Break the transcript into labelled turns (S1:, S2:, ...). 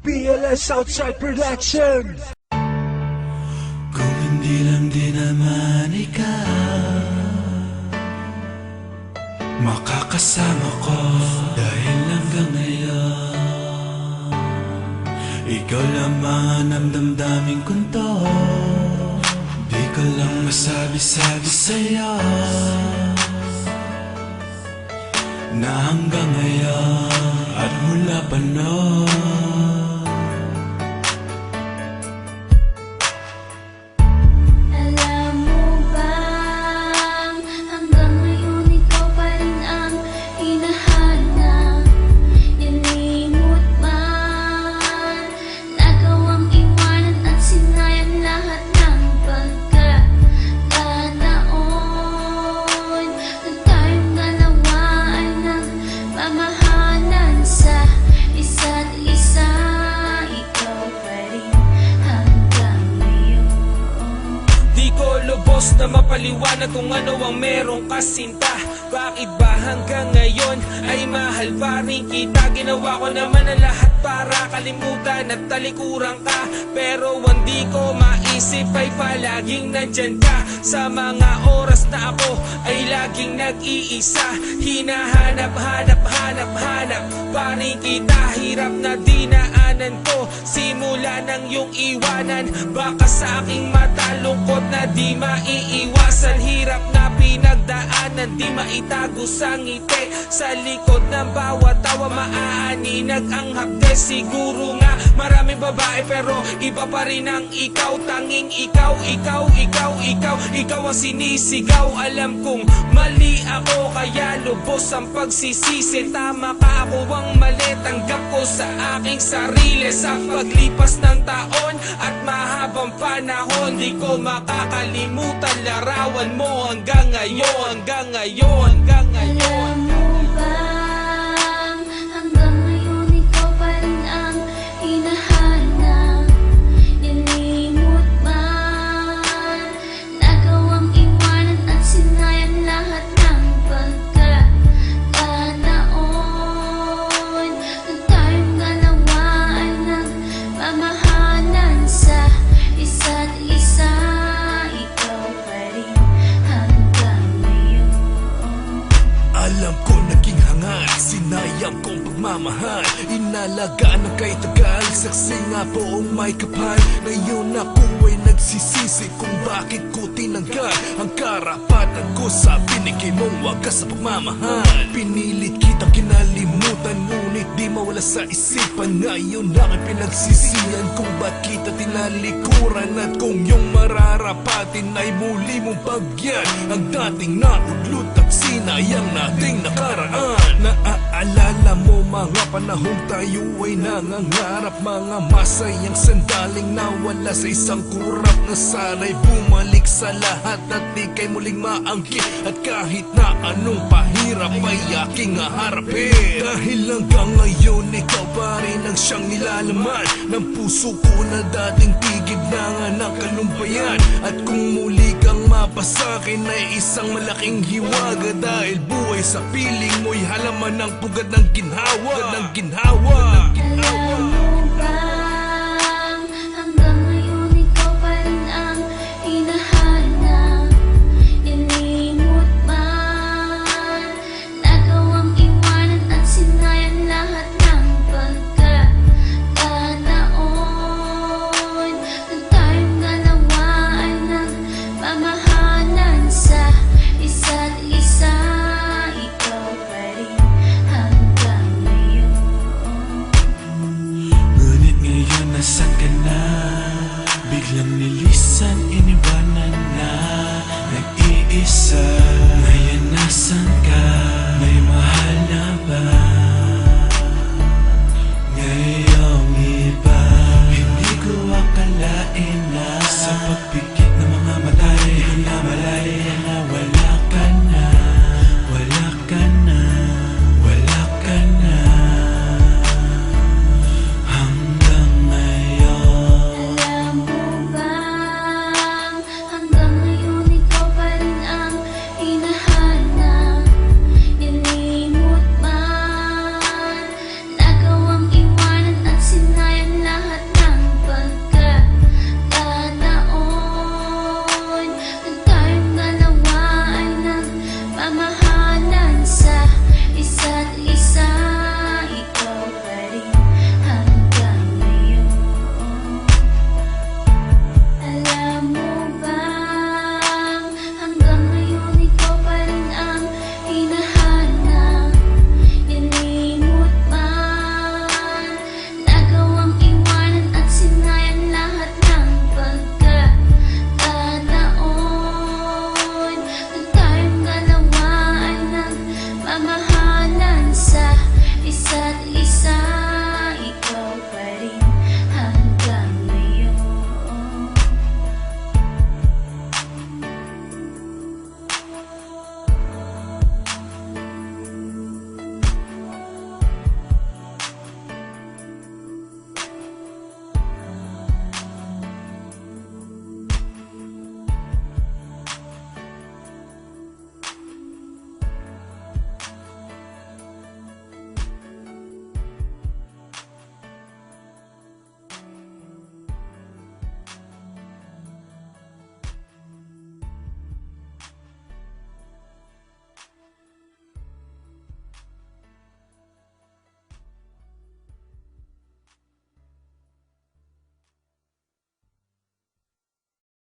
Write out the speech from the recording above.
S1: BLS Outside Production.
S2: Kung hindi lang din naman ikaw makakasama ko, dahil hanggang ngayon ikaw lamang ang damdamin kong to. Di ko lang masabi-sabi sa'yo na hanggang ngayon at mula pa noon na mapaliwanag kung ano ang merong kasinta. Bakit ba hanggang ngayon ay mahal pa rin kita? Ginawa ko naman ang lahat para kalimutan at talikuran ka, pero hindi ko maisip ay palaging nandyan ka. Sa mga oras na ako ay laging nag-iisa, hinahanap, hanap pa rin kita. Hirap na dinaanan ko simula ng iyong iwanan. Baka sa aking mata lungkot na di maiiwasan, hirap na pinagdaanan, di maitago sa ngiti. Sa likod ng bawat tawa maaaninag ang hapdes. Siguro nga maraming babae pero iba pa rin ang ikaw. Tanging ikaw ang sinisigaw. Alam kong mali ako kaya lubos ang pagsisisi. Tama ka, ako ang mali, tanggap ko sa aking sarili. Sa paglipas ng taon at mahabang panahon, di ko makakalimutan larawan mo hanggang ngayon.
S3: Alam mo bang hanggang ngayon ikaw pa rin ang hinahanap? Nilimot man, nagawang iwanan at sinayang lahat ng pagkakataon. Nung tayong dalawa ay nagmamahalan sa isa't isa, ikaw pa rin hanggang ngayon.
S2: Alam ko naging hangal, sinayang kong pagmamahal. Inalagaan ng kay tagal, saksi nga poong may kapal. Ngayon ako ay nagsisisi kung bakit ko tinanggal ang karapatan ko sa binigay mong wagas sa pagmamahal. Pinilit kitang kinalimutan, ngunit di mawala sa isipan. Ngayon aking pinagsisiyan kung ba't kita tinalikuran, at kung yung mararapatin ay muli mong bagyan ang dating naudlot at sinayang nating nakaraan. Naaalala mo mga panahong tayo ay nangangarap, mga masayang sandaling nawala sa isang kurap na sana'y bumalik sa lahat at ika'y muling maangkin. At kahit na anong pahirap ay aking haharapin, dahil hanggang ngayon ikaw pa rin ang siyang nilalaman ng puso ko na dating tigib na nga ng kalumbayan. At kung muli kang mapasakin ay isang malaking hiwaga, dahil buhay sa piling mo'y halaman ng pugad ng ginhawa.
S3: Alam